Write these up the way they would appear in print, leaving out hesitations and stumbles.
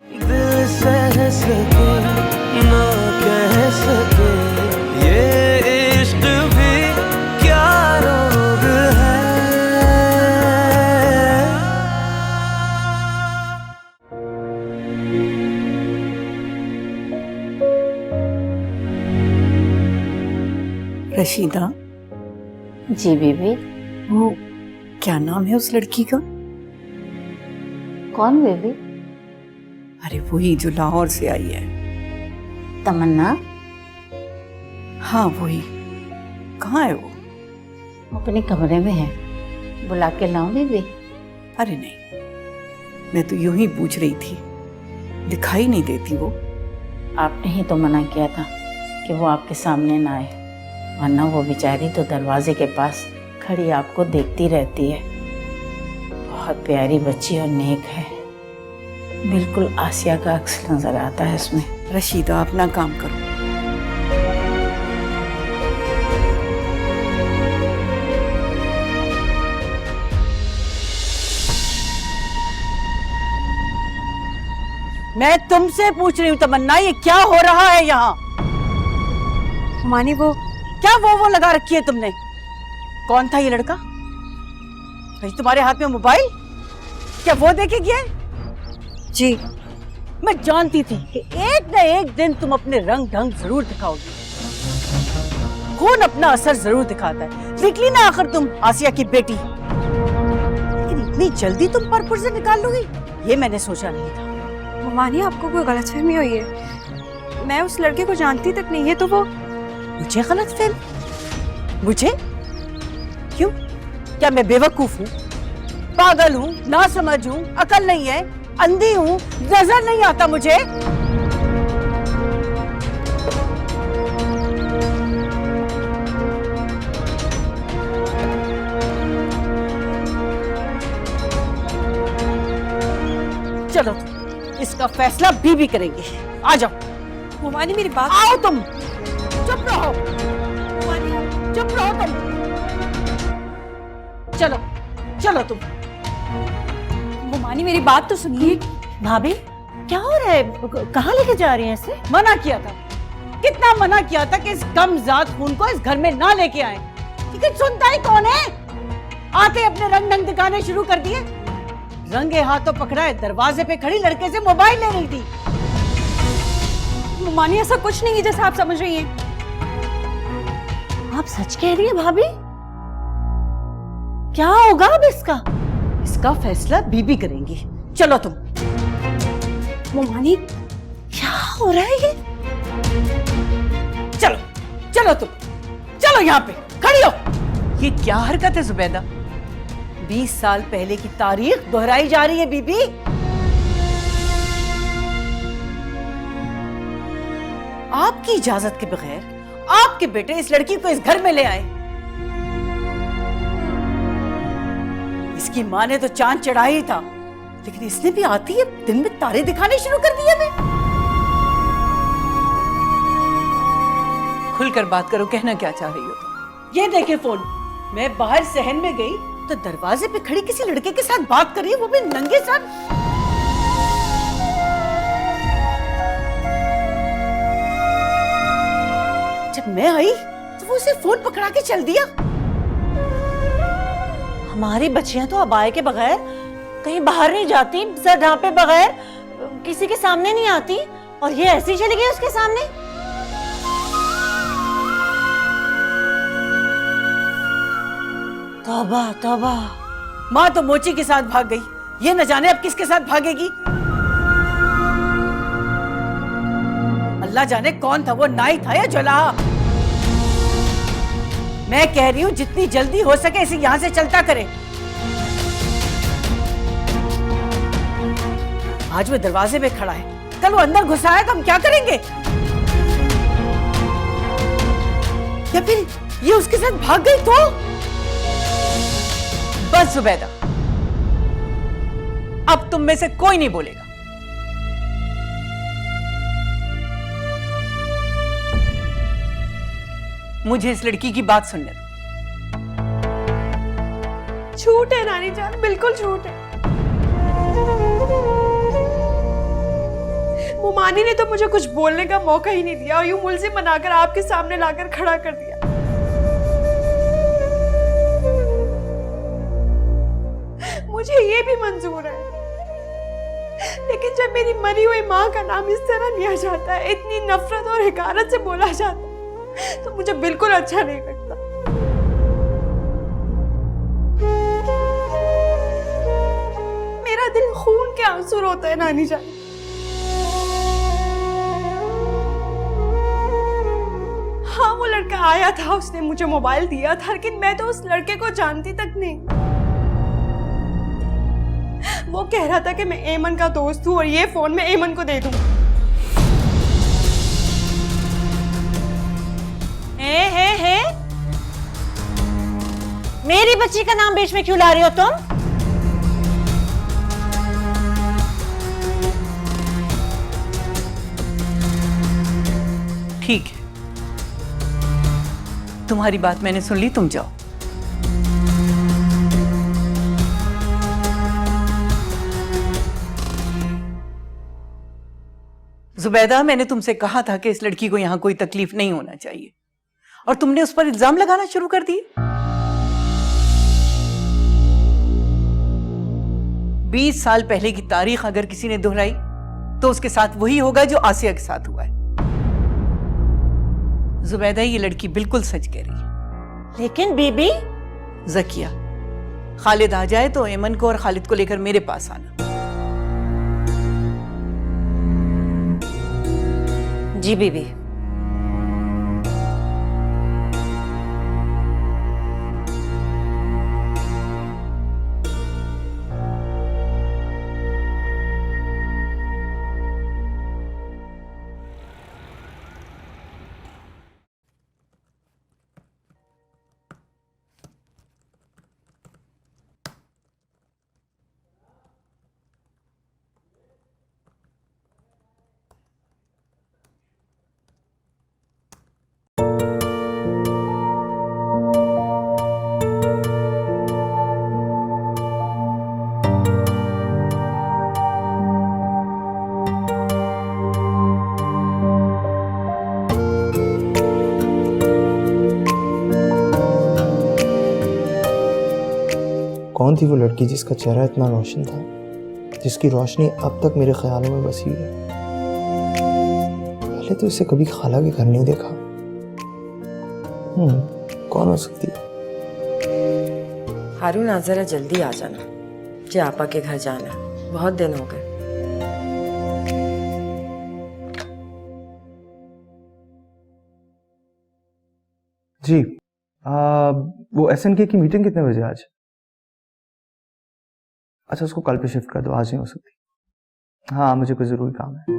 दिल सह सके ना कह सके ये इश्क भी क्या रोग है। रशीदा, जी बीबी। वो क्या नाम है उस लड़की का? कौन बीबी? अरे वही जो लाहौर से आई है। तमन्ना? हाँ वही। कहाँ है वो? अपने कमरे में है, बुला के लाऊं बीबी? अरे नहीं, मैं तो यूं ही पूछ रही थी, दिखाई नहीं देती वो। आपने ही तो मना किया था कि वो आपके सामने ना आए, वरना वो बेचारी तो दरवाजे के पास खड़ी आपको देखती रहती है। बहुत प्यारी बच्ची और नेक है, बिल्कुल आसिया का अक्स नजर आता है इसमें। रशीदा, अपना काम करो। मैं तुमसे पूछ रही हूँ तमन्ना, ये क्या हो रहा है यहाँ? मानी वो क्या वो लगा रखी है तुमने? कौन था ये लड़का? भाई तुम्हारे हाथ में मोबाइल, क्या वो देखे गया है? जी, मैं जानती थी कि एक न एक दिन तुम अपने रंग ढंग जरूर दिखाओगी। खून अपना असर जरूर दिखाता है। निकली ना आखिर तुम आसिया की बेटी, लेकिन इतनी जल्दी तुम परपुर से निकाल लोगी, ये मैंने सोचा नहीं था। मानी आपको कोई गलतफहमी हुई है। मैं उस लड़के को जानती तक नहीं है। तो वो मुझे गलतफहमी? मुझे क्यों? क्या मैं बेवकूफ हूँ, पागल हूँ, ना समझ हूँ, अकल नहीं है, अंधी हूँ, नजर नहीं आता मुझे? चलो इसका फैसला बीबी करेंगे। आ जाओ। मुमानी मेरी बात। आओ तुम, चुप रहो, चुप रहो तुम। चलो चलो तुम। मुमानी मेरी बात तो सुनिए। भाभी क्या हो रहा है? कहाँ लेके जा रही हैं इसे? मना किया था, कितना मना किया था कि इस कमजात खून को इस घर में ना लेके आए, लेकिन सुनता ही कौन है? आते अपने रंग ढंग दिखाने शुरू कर दिए। रंगे हाथों पकड़ा है, दरवाजे पे खड़ी लड़के से मोबाइल ले रही थी। मुमानी ऐसा कुछ नहीं है जैसा आप समझ रही हैं। आप सच कह रही हैं भाभी? क्या होगा अब इसका? इसका फैसला बीबी करेंगी। चलो तुम। मुमानी क्या हो रहा है ये? चलो चलो तुम, चलो यहाँ पे खड़ी हो। ये क्या हरकत है जुबैदा? 20 साल पहले की तारीख दोहराई जा रही है बीबी। आपकी इजाजत के बगैर आपके बेटे इस लड़की को इस घर में ले आए। इसकी माँ ने तो चांद चढ़ा ही था, लेकिन इसने भी आती है दिन में तारे दिखाने शुरू कर दिए। मैं खुलकर बात करो, कहना क्या चाह रही हो तुम? ये देखे फोन, मैं बाहर सहन में गई तो दरवाजे पे खड़ी किसी लड़के के साथ बात कर रही है, वो भी नंगे सर। जब मैं आई तो वो उसे फोन पकड़ा के चल दिया। हमारी बच्चियां तो अबाए के बगैर कहीं बाहर नहीं जाती, सर ढांपे बगैर किसी के सामने नहीं आती, और ये ऐसी चली गई उसके सामने। तौबा तौबा। माँ तो मोची के साथ भाग गई, ये न जाने अब किसके साथ भागेगी। अल्लाह जाने कौन था वो, नाई था या जुलाहा। मैं कह रही हूँ जितनी जल्दी हो सके इसे यहाँ से चलता करे। आज वो दरवाजे पे खड़ा है, कल वो अंदर घुसा है तो हम क्या करेंगे? या फिर ये उसके साथ भाग गई तो? बस जुबैदा, अब तुम में से कोई नहीं बोलेगा। मुझे इस लड़की की बात सुनने दो। झूठ है नानी जान, बिल्कुल झूठ है। मुमानी ने तो मुझे कुछ बोलने का मौका ही नहीं दिया और यूं मुलजिम बनाकर आपके सामने लाकर खड़ा कर दिया। मुझे ये भी मंजूर है, लेकिन जब मेरी मरी हुई माँ का नाम इस तरह लिया जाता है, इतनी नफरत और हिकारत से बोला जाता है, तो मुझे बिल्कुल अच्छा नहीं लगता। मेरा दिल खून के आंसू रोता है नानी जान। हाँ, वो लड़का आया था, उसने मुझे मोबाइल दिया था, लेकिन मैं तो उस लड़के को जानती तक नहीं। वो कह रहा था कि मैं एमन का दोस्त हूँ और ये फोन मैं एमन को दे दूँ। हे मेरी बच्ची का नाम बीच में क्यों ला रही हो तुम? ठीक है, तुम्हारी बात मैंने सुन ली, तुम जाओ। जुबैदा, मैंने तुमसे कहा था कि इस लड़की को यहां कोई तकलीफ नहीं होना चाहिए, और तुमने उस पर इल्जाम लगाना शुरू कर दिए। 20 साल पहले की तारीख अगर किसी ने दोहराई तो उसके साथ वही होगा जो आसिया के साथ हुआ है। जुबैदा, ये लड़की बिल्कुल सच कह रही है। लेकिन बीबी, जकिया, खालिद आ जाए तो एमन को और खालिद को लेकर मेरे पास आना। जी बीबी। कौन थी वो लड़की जिसका चेहरा इतना रोशन था, जिसकी रोशनी अब तक मेरे ख्यालों में बसी हुई है? पहले तो इसे कभी खाला के घर नहीं देखा। कौन हो सकती है? हारून, आज जरा जल्दी आ जाना, मुझे आपा के घर जाना है, बहुत दिन हो गए। जी, वो SNK की मीटिंग कितने बजे आज? अच्छा, उसको कल पे शिफ्ट कर दो, आज नहीं हो सकती। हाँ, मुझे कोई जरूरी काम है।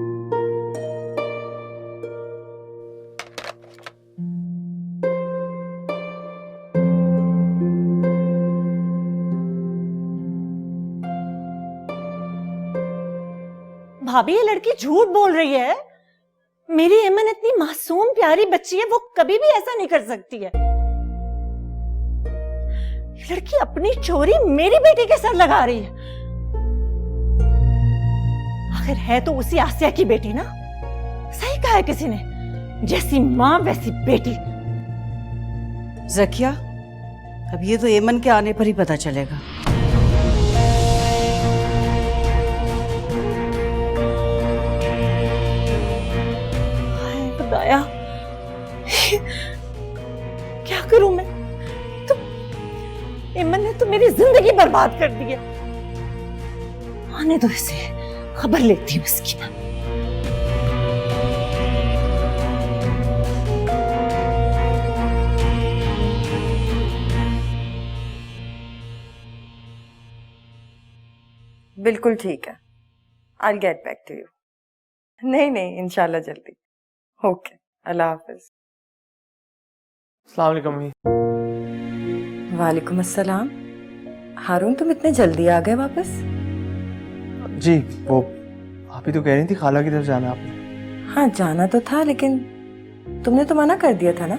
भाभी, ये लड़की झूठ बोल रही है। मेरी एमन इतनी मासूम प्यारी बच्ची है, वो कभी भी ऐसा नहीं कर सकती है। ये लड़की अपनी चोरी मेरी बेटी के सर लगा रही है। आखिर है तो उसी आसिया की बेटी ना। सही कहा है किसी ने, जैसी माँ वैसी बेटी। जकिया, अब ये तो एमन के आने पर ही पता चलेगा। खुदाया, क्या करूं मैं? तो एमन ने तो मेरी जिंदगी बर्बाद कर दी है। आने दो इसे, खबर लेती हूँ इसकी। बिल्कुल ठीक है, I'll get back to you। नहीं, इंशाल्लाह जल्दी। ओके, अल्लाह हाफिज। अस्सलाम वालेकुम। वालेकुम अस्सलाम। हारून, तुम इतने जल्दी आ गए वापस? जी, वो आप ही तो कह रही थी खाला की तरफ जाना आपने। हाँ, जाना तो था, लेकिन तुमने तो मना कर दिया था ना।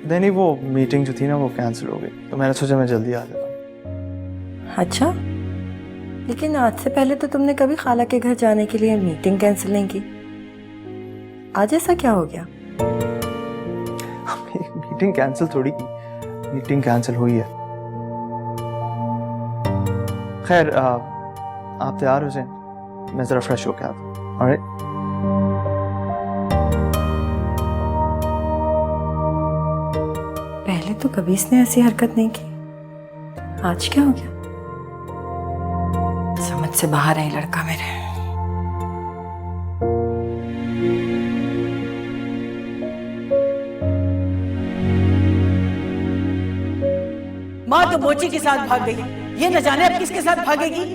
नहीं, वो मीटिंग जो थी ना वो कैंसिल हो गई, तो मैंने सोचा मैं जल्दी आ जाता हूँ। अच्छा, लेकिन आज से पहले तो तुमने कभी खाला के घर जाने के लिए मीटिंग कैंसिल नहीं की। आज ऐसा क्या हो गया? मीटिंग कैंसिल थोड़ी की, मीटिंग कैंसिल हुई है। खैर आप तैयार हो जाएं, मैं जरा फ्रेश होके आता हूँ। ऑलराइट। पहले तो कभी इसने ऐसी हरकत नहीं की, आज क्या हो गया? समझ से बाहर है ये लड़का मेरे। माँ तो मोची के साथ भाग गई, ये न जाने अब किसके साथ भागेगी।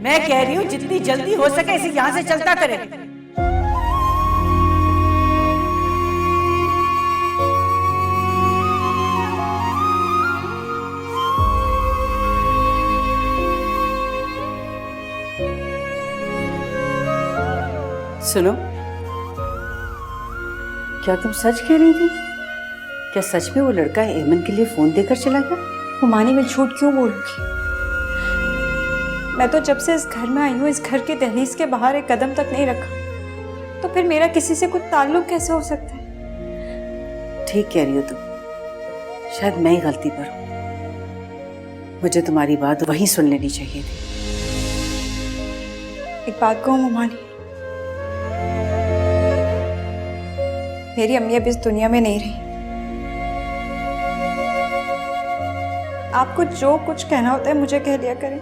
मैं कह रही हूँ जितनी जल्दी हो सके इसे यहाँ से चलता करे। सुनो, क्या तुम सच कह रही थी? क्या सच में वो लड़का एमन के लिए फोन देकर चला गया? हुमानी, मैं झूठ क्यों बोलूंगी? मैं तो जब से इस घर में आई हूँ इस घर के दहलीज के बाहर एक कदम तक नहीं रखा, तो फिर मेरा किसी से कुछ ताल्लुक कैसे हो सकता है? ठीक कह रही हो तुम, शायद मैं ही गलती पर हूँ। मुझे तुम्हारी बात वहीं सुन लेनी चाहिए थी। एक बात कहूँ हुमानी, मेरी अम्मी अब इस दुनिया में नहीं रही। आपको जो कुछ कहना होता है मुझे कह लिया करें।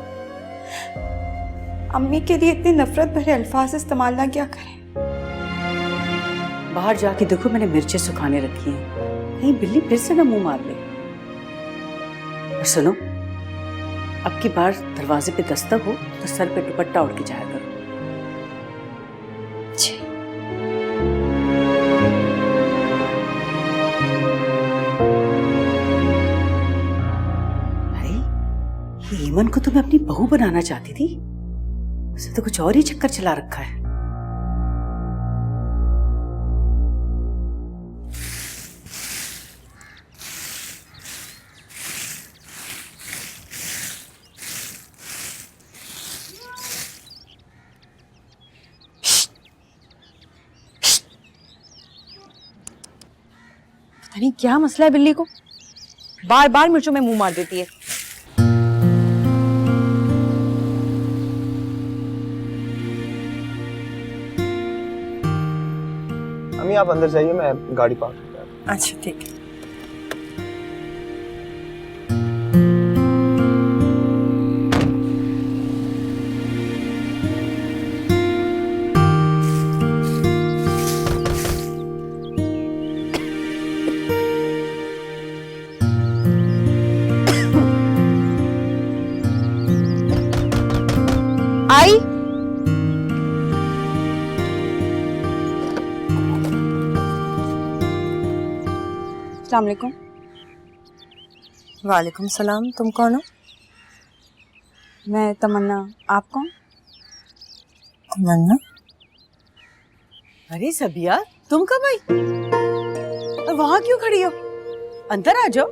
अम्मी के लिए इतनी नफरत भरे अल्फाज इस्तेमाल ना किया करें। बाहर जाके देखो, मैंने मिर्चें सुखाने रखी हैं, कहीं बिल्ली फिर से ना मुंह मार ले। और सुनो, अब की बार दरवाजे पे दस्तक हो तो सर पे दुपट्टा ओढ़ के जाया करो। जी। ईमन को तुम्हें अपनी बहू बनाना चाहती थी, उसे तो कुछ और ही चक्कर चला रखा है। पता नहीं क्या मसला है बिल्ली को, बार बार मिर्चों में मुंह मार देती है। अम्मी आप अंदर जाइए, मैं गाड़ी पार्क करता हूँ। अच्छा ठीक है। आई अस्सलाम वालेकुम। वालेकुम सलाम। तुम कौन हो? मैं तमन्ना। आप कौन? तमन्ना? अरे सबिया, तुम कब आई? और वहां क्यों खड़ी हो? अंदर आ जाओ।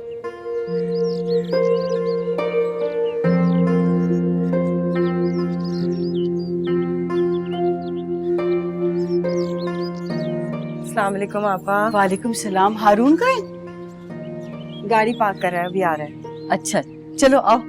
अस्सलाम वालेकुम आपा। वालेकुम सलाम। हारून का है? गाड़ी पार्क कर रहा है, अभी आ रहा है। अच्छा, चलो आओ।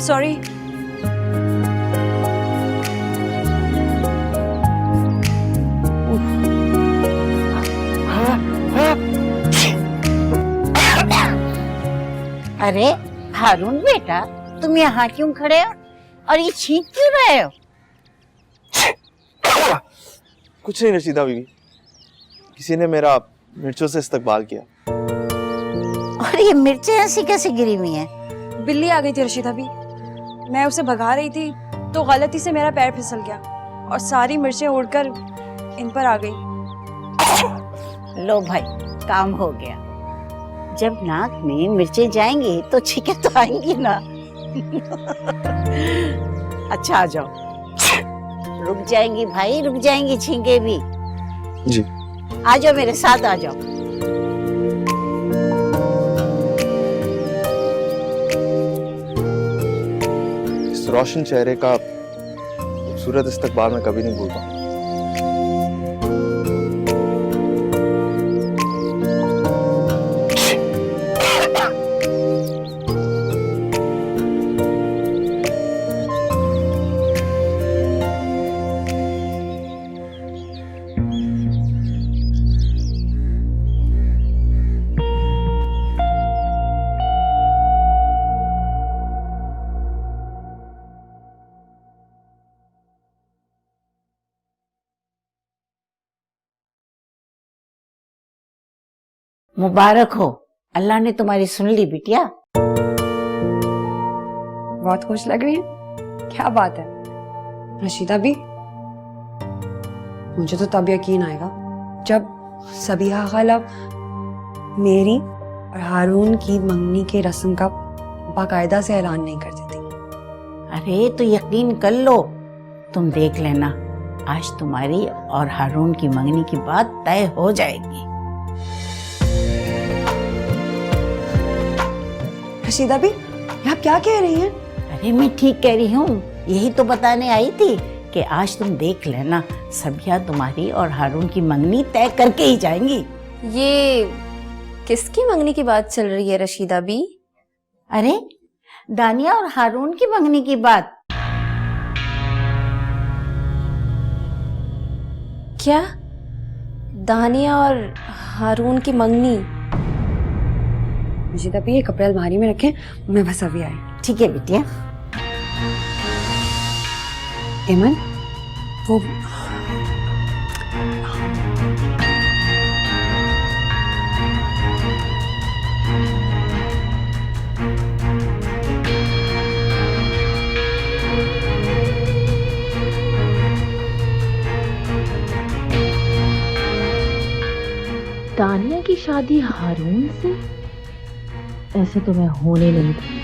सॉरी। अरे हारून बेटा, तुम यहाँ क्यों खड़े हो और ये छींक क्यों रहे हो? कुछ नहीं रशीदा बीवी, किसी ने मेरा मिर्चों से इस्तकबाल किया। और ये मिर्चें ऐसी कैसे गिरी हुई हैं? बिल्ली आ गई थी रशीदा भी, मैं उसे भगा रही थी तो गलती से मेरा पैर फिसल गया और सारी मिर्चें उड़कर इन पर आ गई। लो भाई, काम हो गया। जब नाक में मिर्चें जाएंगी तो छींकें तो आएंगी ना। अच्छा आ जाओ। रुक जाएंगी भाई, रुक जाएंगी छींके भी। जी। आ जाओ मेरे साथ, आ जाओ। इस रोशन चेहरे का खूबसूरत इस्तकबाल मैं कभी नहीं भूल पाऊंगा। मुबारक हो, अल्लाह ने तुम्हारी सुन ली बिटिया। बहुत खुश लग रही है। क्या बात है रशीदा भी, मुझे तो तब यकीन आएगा जब सबीहा खाला मेरी और हारून की मंगनी के रस्म का बाकायदा से ऐलान नहीं कर देती। अरे तो यकीन कर लो, तुम देख लेना, आज तुम्हारी और हारून की मंगनी की बात तय हो जाएगी। रशीदा भी, आप क्या कह रही हैं? अरे मैं ठीक कह रही हूँ, यही तो बताने आई थी कि आज तुम देख लेना, सबिया तुम्हारी और हारून की मंगनी तय करके ही जाएंगी। ये किसकी मंगनी की बात चल रही है रशीदा बी? अरे दानिया और हारून की मंगनी की बात। क्या? दानिया और हारून की मंगनी? रशीदा भी, ये कपड़े अलमारी में रखें, मैं बस अभी आई। ठीक है बिटिया। एमन, वो दानिया की शादी हारून से? ऐसे तो मैं होने नहीं दूंगी।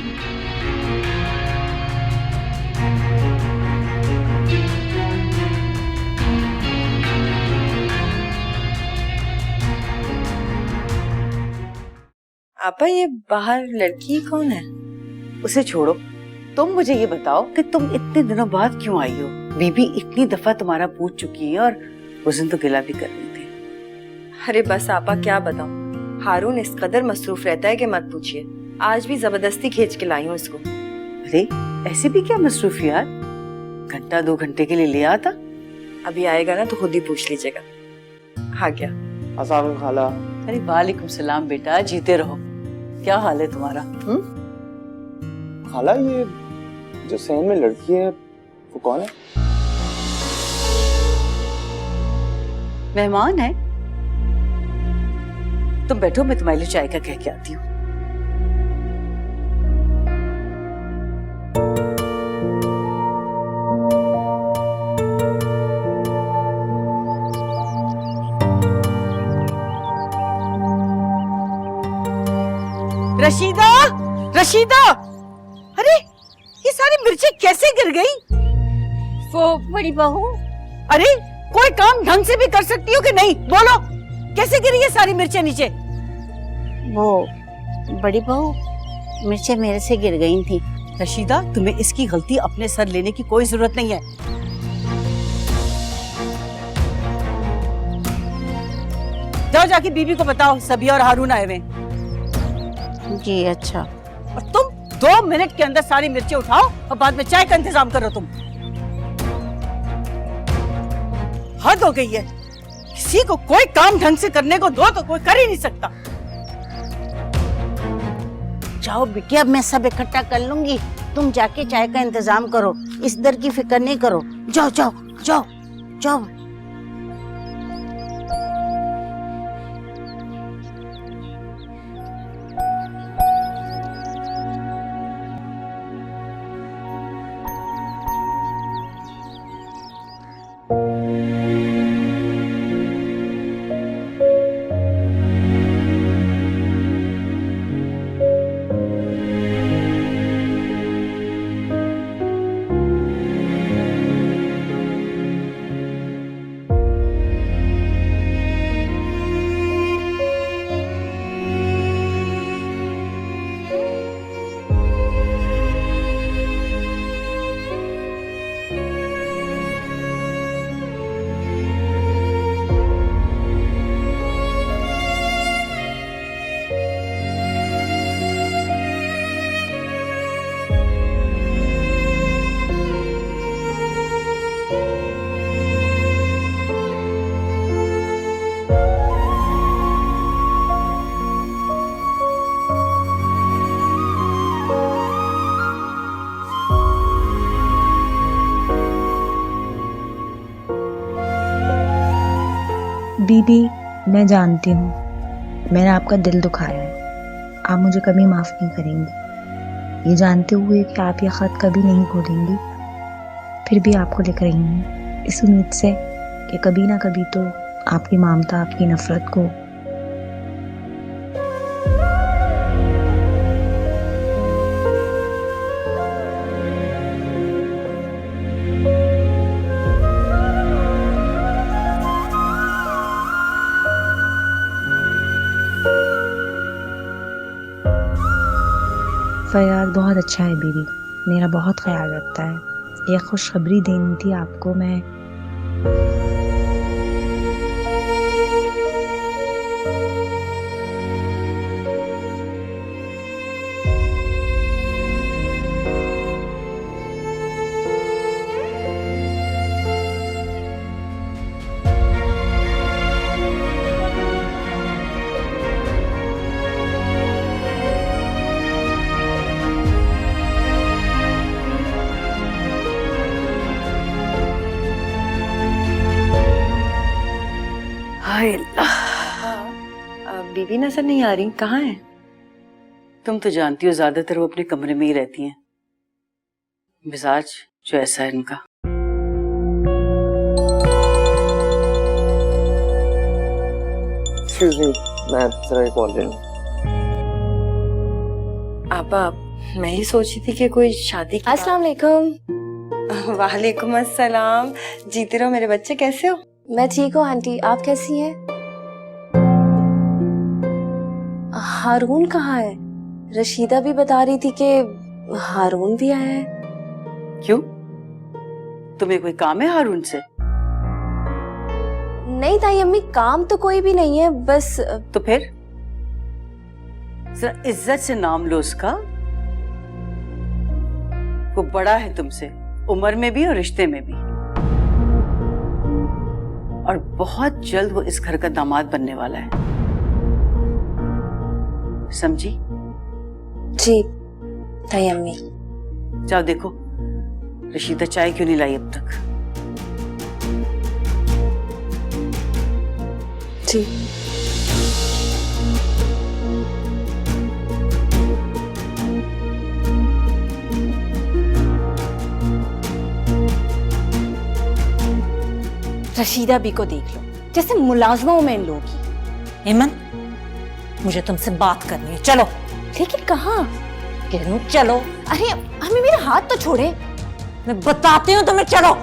आपा, ये बाहर लड़की कौन है? उसे छोड़ो, तुम मुझे ये बताओ कि तुम इतने दिनों बाद क्यों आई हो? बीबी इतनी दफा तुम्हारा पूछ चुकी है और उस दिन तो गिला भी कर रही थी। अरे बस आपा, क्या बताऊं, हारून इस कदर मसरूफ रहता है कि मत पूछिए। आज भी जबरदस्ती खींच के लाई हूँ इसको। अरे ऐसे भी क्या मसरूफियात, घंटा 2 घंटे के लिए ले आता। अभी आएगा ना तो खुद ही पूछ लीजिएगा। हाँ क्या? अस्सलाम खाला। अरे वालेकुम सलाम बेटा, जीते रहो। क्या हाल है तुम्हारा? खाला, ये जो सहन में लड़की है वो कौन है? मेहमान है। तुम बैठो, मैं तुम्हारे लिए चाय का कह के आती हूँ। रशीदा, रशीदा, अरे ये सारी मिर्चें कैसे गिर गई? वो बड़ी बहू, अरे कोई काम ढंग से भी कर सकती हो कि नहीं? बोलो, कैसे गिरी ये सारी मिर्चें नीचे? वो बड़ी बहू, मिर्चें मेरे से गिर गई थी। रशीदा, तुम्हें इसकी गलती अपने सर लेने की कोई जरूरत नहीं है। जाओ जाके बीबी को बताओ सबिया और हारून आए हुए। जी अच्छा। और 2 मिनट के अंदर सारी मिर्ची उठाओ और बाद में चाय का इंतजाम करो तुम। हद हो गई है, किसी को कोई काम ढंग से करने को दो तो कोई कर ही नहीं सकता। जाओ बेटी, अब मैं सब इकट्ठा कर लूंगी, तुम जाके चाय का इंतजाम करो, इस दर की फिक्र नहीं करो। जाओ जाओ जाओ जाओ। दीदी, मैं जानती हूँ मैंने आपका दिल दुखाया है, आप मुझे कभी माफ़ नहीं करेंगी। ये जानते हुए कि आप ये ख़त कभी नहीं खोलेंगी, फिर भी आपको लिख रही हूँ इस उम्मीद से कि कभी ना कभी तो आपकी ममता, आपकी नफ़रत को फयाज बहुत अच्छा है बीवी, मेरा बहुत ख्याल रखता है। एक खुशखबरी देनी थी आपको मैं। बीबी नजर नहीं आ रही, कहाँ है? तुम तो जानती हो ज्यादातर वो अपने कमरे में ही रहती हैं, मिजाज जो ऐसा है इनका। एक्सक्यूज मी, मैं जरा एक कॉल ले लूं। आपा, मैं ही सोची थी कि कोई शादी की अस्सलाम वालेकुम। वालेकुम अस्सलाम। जीते रहो मेरे बच्चे, कैसे हो? मैं ठीक हूँ आंटी, आप कैसी हैं? हारून कहाँ है? रशीदा भी बता रही थी कि हारून भी आया है। क्यों, तुम्हें कोई काम है हारून से? नहीं ताई अम्मी, काम तो कोई भी नहीं है, बस तो फिर जरा इज्जत से नाम लो उसका। वो बड़ा है तुमसे, उम्र में भी और रिश्ते में भी, और बहुत जल्द वो इस घर का दामाद बनने वाला है, समझी? जी ताई अम्मी। जाओ देखो रशीदा चाय क्यों नहीं लाई अब तक। जी। रशीदा बी को देख लो, जैसे मुलाजमाओं में इन लोगों की। हेमन, मुझे तुमसे बात करनी है, चलो। लेकिन कहाँ? कह रही हूँ चलो। अरे हमें, मेरा हाथ तो छोड़े। मैं बताती हूँ तुम्हें, चलो।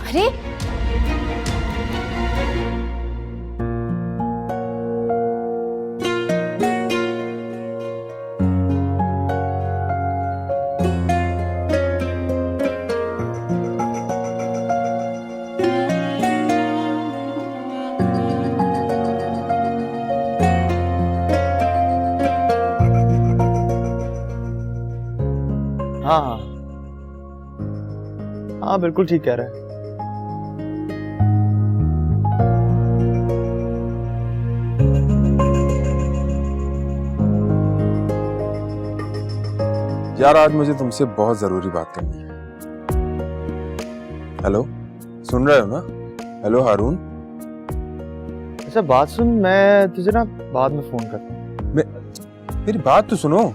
अरे हाँ बिल्कुल ठीक कह रहा है। यार आज मुझे तुमसे बहुत जरूरी बात करनी है। हेलो, सुन रहे हो ना? हेलो हारून। अच्छा बात सुन, मैं तुझे ना बाद में फोन करता हूँ। मेरी बात तो सुनो।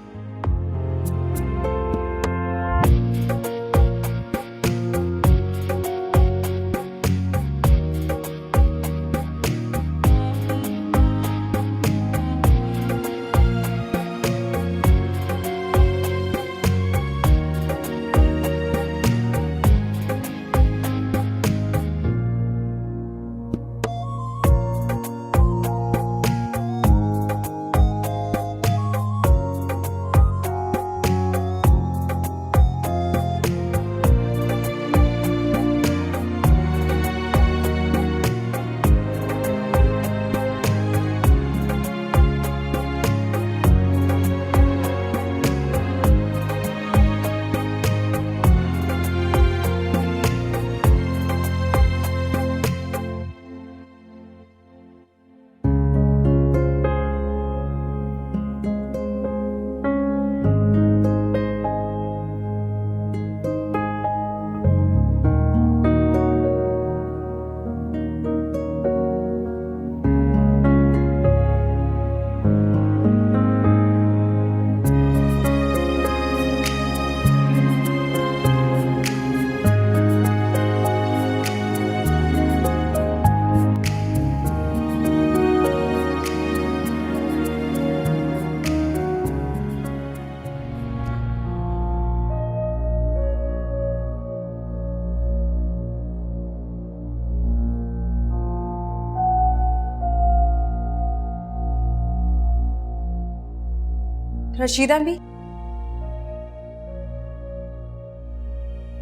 रशीदा भी?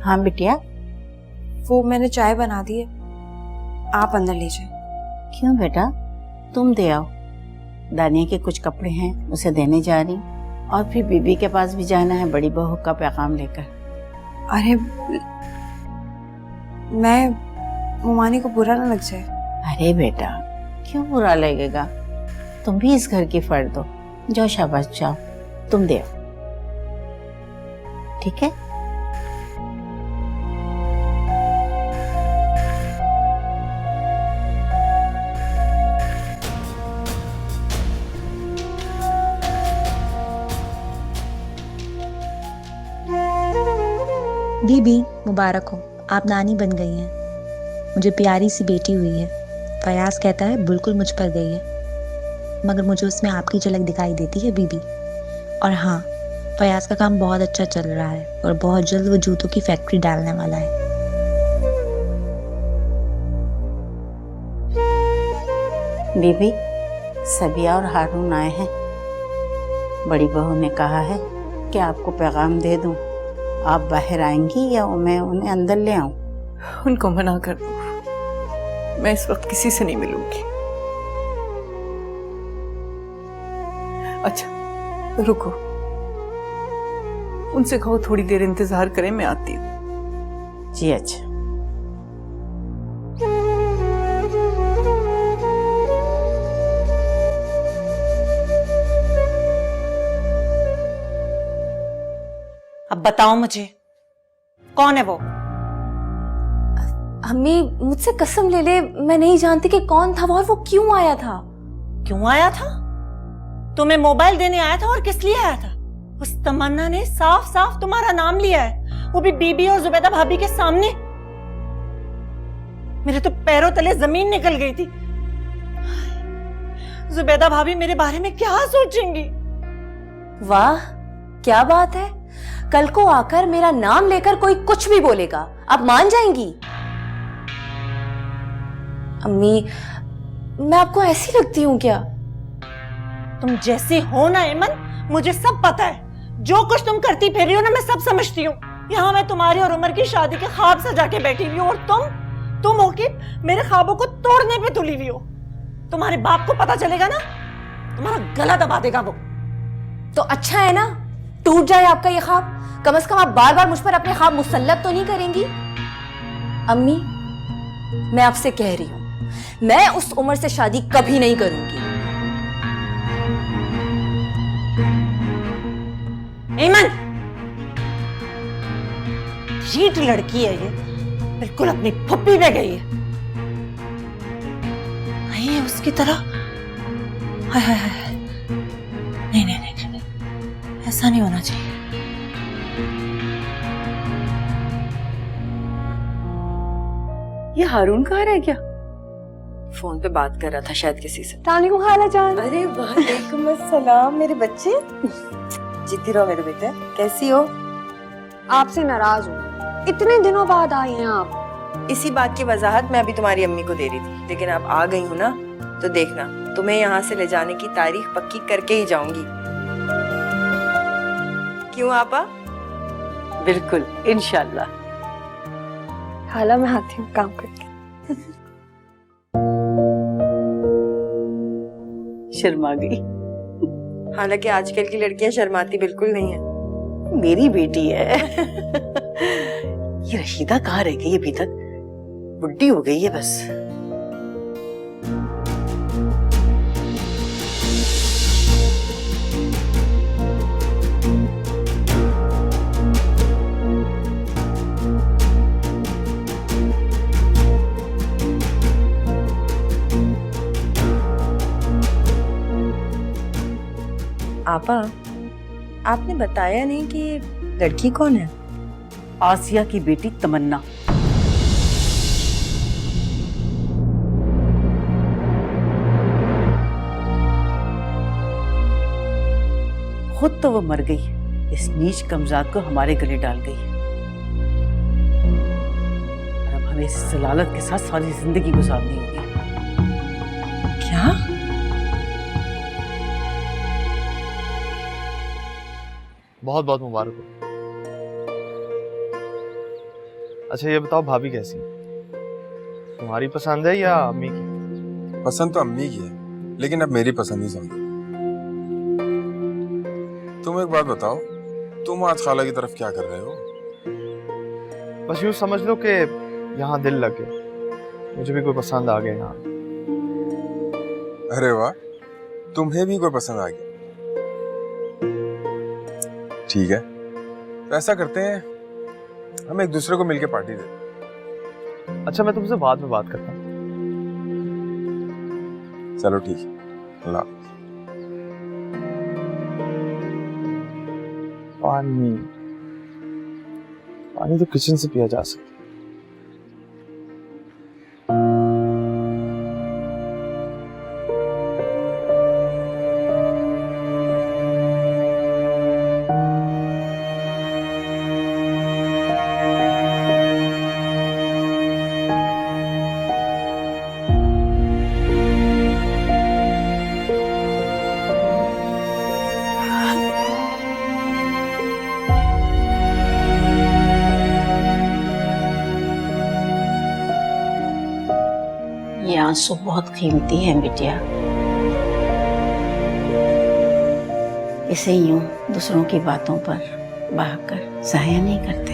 हाँ बिटिया। वो मैंने चाय बना दी है, आप अंदर ले जाए। क्यों बेटा, तुम दे आओ। दानिया के कुछ कपड़े हैं उसे देने जा रही, और फिर बीबी के पास भी जाना है बड़ी बहू का पैगाम लेकर। अरे मैं मुमानी को बुरा ना लग जाए। अरे बेटा क्यों बुरा लगेगा, तुम भी इस घर की फर्द हो। जाओ शाबाश जाओ, तुम दे आओ, ठीक है? बीबी मुबारक हो, आप नानी बन गई हैं। मुझे प्यारी सी बेटी हुई है। फयाज कहता है बिल्कुल मुझ पर गई है, मगर मुझे उसमें आपकी झलक दिखाई देती है बीबी। और हाँ, फयाज का काम बहुत अच्छा चल रहा है और बहुत जल्द वो जूतों की फैक्ट्री डालने वाला है। बीबी, सबिया और हारून आए हैं। बड़ी बहू ने कहा है कि आपको पैगाम दे दूं। आप बाहर आएंगी या मैं उन्हें अंदर ले आऊं? उनको मना कर दो, मैं इस वक्त किसी से नहीं मिलूंगी। अच्छा रुको, उनसे कहो थोड़ी देर इंतजार करें, मैं आती हूँ। जी अच्छा। अब बताओ मुझे, कौन है वो? अम्मी मुझसे कसम ले ले, मैं नहीं जानती कि कौन था वो और वो क्यों आया था। क्यों आया था? तुम्हें मोबाइल देने आया था, और किस लिए आया था? उस तमन्ना ने साफ साफ तुम्हारा नाम लिया है, वो भी बीबी और जुबैदा भाभी के सामने। मेरे तो पैरों तले जमीन निकल गई थी। जुबैदा भाभी मेरे बारे में क्या सोचेंगी? वाह क्या बात है, कल को आकर मेरा नाम लेकर कोई कुछ भी बोलेगा, आप मान जाएंगी? अम्मी मैं आपको ऐसी लगती हूँ क्या? तुम जैसी हो ना एमन, मुझे सब पता है। जो कुछ तुम करती फिर रही हो ना, मैं सब समझती हूँ। यहाँ मैं तुम्हारी और उमर की शादी के ख्वाब सजा के बैठी हुई हूँ, और तुम हो कि मेरे ख्वाबों को तोड़ने पे तुली हुई हो। तुम्हारे बाप को पता चलेगा ना, तुम्हारा गला दबा देगा वो। तो अच्छा है ना, टूट जाए आपका ये ख्वाब। कम से कम आप बार बार मुझ पर अपने ख्वाब मुसल्लत तो नहीं करेंगी। अम्मी, मैं आपसे कह रही हूं, मैं उस उम्र से शादी कभी नहीं करूंगी। ईमन, रीट लड़की है ये, बिल्कुल अपनी फुप्पी में गई है। नहीं है उसकी तरह। हाय हाय हाय, नहीं नहीं नहीं नहीं, ऐसा नहीं होना चाहिए। ये हारून कहाँ रह गया? फोन पे बात कर रहा था शायद किसी से। तालियों खाला जान। अरे वालेकुम अस्सलाम मेरे बच्चे। जीती रहो मेरे बेटे। कैसी हो? आपसे नाराज हूँ, इतने दिनों बाद आए हैं आप। इसी बात की वजाहत मैं अभी तुम्हारी अम्मी को दे रही थी, लेकिन अब आ गई हूँ ना, तो देखना तुम्हें यहाँ से ले जाने की तारीख पक्की करके ही जाऊंगी। क्यों आपा? बिल्कुल, इंशाल्लाह। खाला मैं आती हूँ काम करके। शर्मा गई। हालांकि आजकल की लड़कियां शर्माती बिल्कुल नहीं है। मेरी बेटी है। ये रशीदा कहाँ रह गई अभी तक? बुढ़ी हो गई है बस। आपा, आपने बताया नहीं कि लड़की कौन है? आसिया की बेटी तमन्ना। खुद तो वो मर गई, इस नीच कमजात को हमारे गले डाल गई और अब हमें इस जलालत के साथ सारी जिंदगी गुजारनी होगी। क्या? बहुत बहुत मुबारक हो। अच्छा ये बताओ, भाभी कैसी है? तुम्हारी पसंद है या अम्मी की? पसंद तो अम्मी की है, लेकिन अब मेरी पसंद ही समझो। तुम एक बात बताओ, तुम आज खाला की तरफ क्या कर रहे हो? बस यूं समझ लो कि यहाँ दिल लग गया, मुझे भी कोई पसंद आ गया यहाँ। अरे वाह, तुम्हें भी कोई पसंद आ गया। ठीक है, तो ऐसा करते हैं, हम एक दूसरे को मिलके पार्टी देते हैं। अच्छा मैं तुमसे बाद में बात करता हूँ। चलो ठीक है, अल्लाह हाफ़िज़। पानी पानी तो किचन से पिया जा सकता है। ये आंसू बहुत कीमती है बिटिया, इसे यूं दूसरों की बातों पर बहाकर जाया नहीं करते।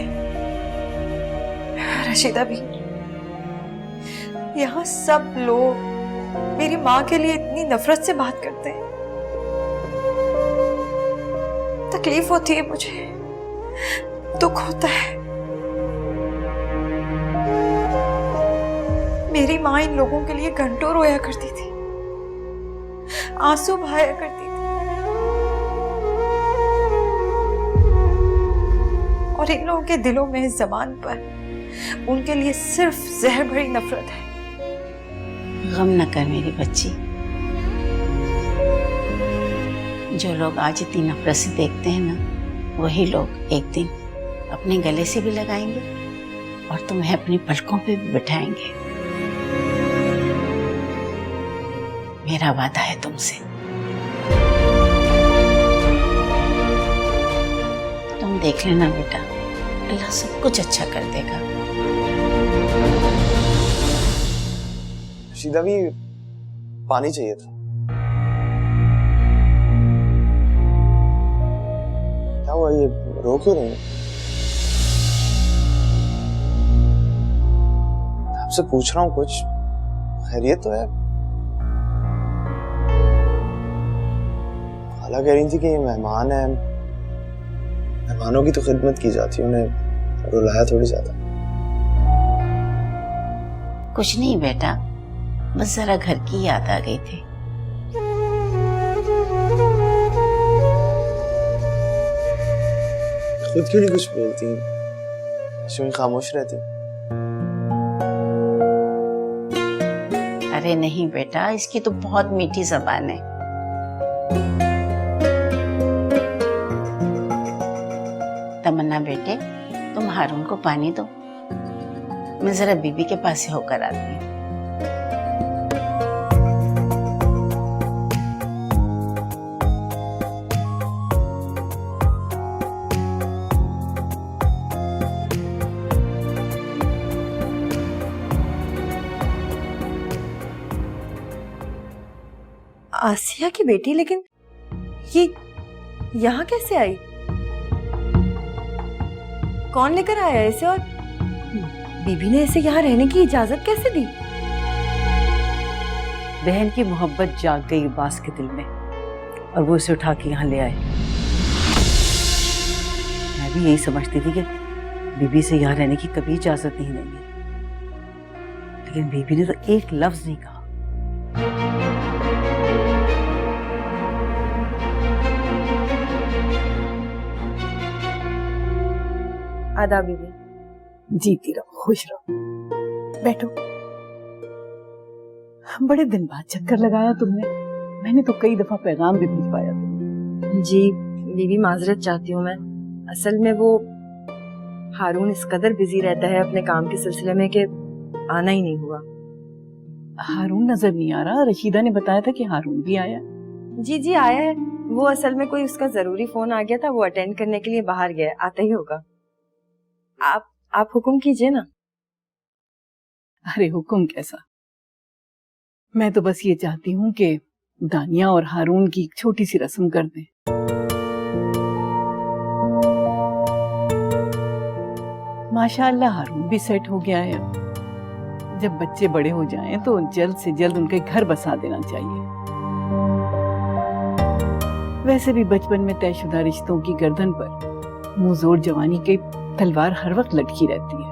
रशीदा भी, यहाँ सब लोग मेरी माँ के लिए इतनी नफरत से बात करते हैं। तकलीफ होती है मुझे, दुख होता है। मेरी माँ इन लोगों के लिए घंटों रोया करती थी, आंसू बहाया करती थी, और इन लोगों के दिलों में इस ज़बान पर उनके लिए सिर्फ जहर भरी नफरत है। गम न कर मेरी बच्ची, जो लोग आज इतनी नफरत से देखते हैं ना, वही लोग एक दिन अपने गले से भी लगाएंगे और तुम्हें अपनी पलकों पे भी बिठाएंगे। मेरा वादा है तुमसे। तुम देख लेना बेटा, अल्लाह सब कुछ अच्छा कर देगा। शीदा भी पानी चाहिए था। क्या हुआ, ये रो क्यों रही है? आपसे पूछ रहा हूँ कुछ खैरियत तो है? खाला कह रही थी कि ये मेहमान है, मेहमानों की तो खिदमत की जाती है, उन्हें रुलाया थोड़ी ज्यादा। कुछ नहीं बेटा, बस जरा घर की याद आ गई थी। खुद क्यों नहीं कुछ बोलती, क्यों खामोश रहती? अरे नहीं बेटा, इसकी तो बहुत मीठी जबान है। तमन्ना बेटे, तुम हारून को पानी दो, मैं जरा बीबी के पास से होकर आती हूँ। आसिया की बेटी, लेकिन ये यहाँ कैसे आई? कौन लेकर आया इसे, और बीबी ने इसे यहाँ रहने की इजाजत कैसे दी? बहन की मोहब्बत जाग गई बास के दिल में और वो इसे उठा के यहाँ ले आए। मैं भी यही समझती थी कि बीबी से यहाँ रहने की कभी इजाजत नहीं देंगे, लेकिन बीबी ने तो एक लफ्ज नहीं कहा। आदा बीबी। जीती रहो, खुश रहो, बैठो। बड़े दिन बाद चक्कर लगाया तुमने, मैंने तो कई दफा पैगाम भी भिजवाया था। जी बीबी, माजरत चाहती हूँ मैं। असल में वो हारून इस कदर बिजी रहता है अपने काम के सिलसिले में कि आना ही नहीं हुआ। हारून नजर नहीं आ रहा, रशीदा ने बताया था कि हारून भी आया। जी जी आया है, वो असल में कोई उसका जरूरी फोन आ गया था, वो अटेंड करने के लिए बाहर गया, आता ही होगा। आप हुक्म कीजिए ना। अरे हुक्म कैसा, मैं तो बस ये चाहती हूँ कि दानिया और हारून की एक छोटी सी रस्म कर दें। माशाअल्लाह हारून भी सेट हो गया है। जब बच्चे बड़े हो जाएं तो जल्द से जल्द उनके घर बसा देना चाहिए। वैसे भी बचपन में तयशुदा रिश्तों की गर्दन पर मुंह जोर जवानी की तलवार हर वक्त लटकी रहती है।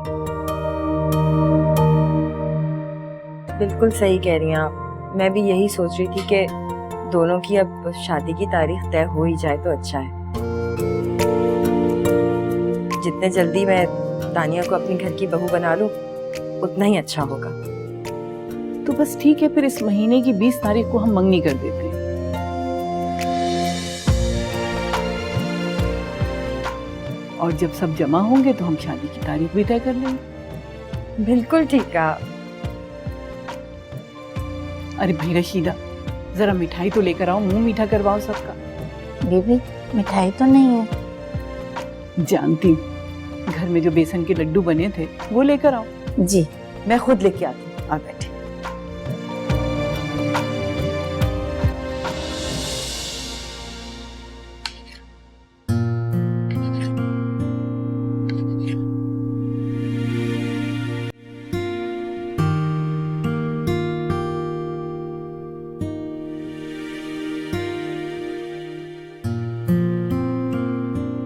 बिल्कुल सही कह रही हैं आप। मैं भी यही सोच रही थी कि दोनों की अब शादी की तारीख तय हो ही जाए तो अच्छा है। जितने जल्दी मैं दानिया को अपनी घर की बहू बना लूं उतना ही अच्छा होगा। तो बस ठीक है, फिर इस महीने की 20 तारीख को हम मंगनी कर देते हैं। और जब सब जमा होंगे तो हम शादी की तारीख भी तय कर लेंगे। बिल्कुल ठीक कहा। अरे भाई रशीदा, जरा मिठाई तो लेकर आओ, मुंह मीठा करवाओ सबका। बीबी, मिठाई तो नहीं है। जानती हूँ, घर में जो बेसन के लड्डू बने थे वो लेकर आओ। जी मैं खुद लेके आती हूँ, आप बैठे।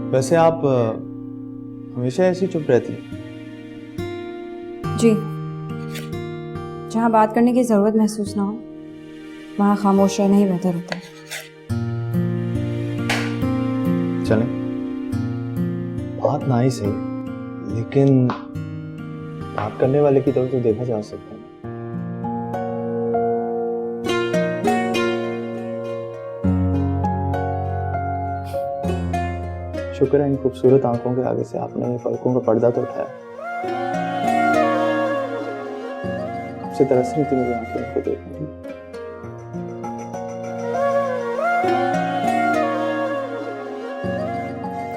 वैसे आप हमेशा ऐसी चुप रहती हैं? जी, जहाँ बात करने की जरूरत महसूस ना हो वहाँ खामोश रहना ही बेहतर होता है। चलें, बात ना ही सही, लेकिन बात करने वाले की तरफ तो देखा जा सकता है। शुक्र है इन खूबसूरत आंखों के आगे से आपने पलकों का पर्दा तो उठाया। कब से तरस रही थी मेरी आंखें उनको देखने की।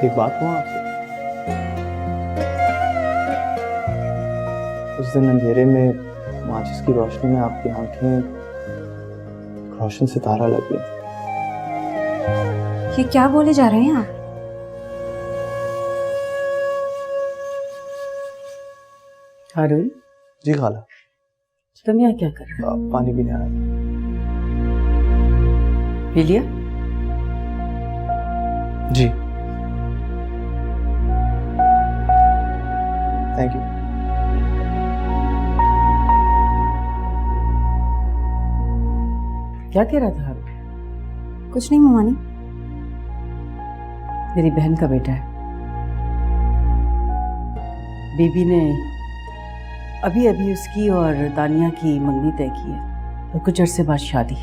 एक बात कहूं आपसे, उस दिन अंधेरे में माचिस की रोशनी में आपकी आंखें रोशन सितारा लग गई। ये क्या बोले जा रहे हैं आप? हारून, जी खाला। तुम यहाँ क्या कर रहे हो? पानी पीने आया था। पी लिया? जी थैंक यू। क्या कह रहा था हारून? कुछ नहीं ममानी। मेरी बहन का बेटा है। बीबी ने अभी अभी उसकी और दानिया की मंगनी तय की है और कुछ अरसे बाद शादी।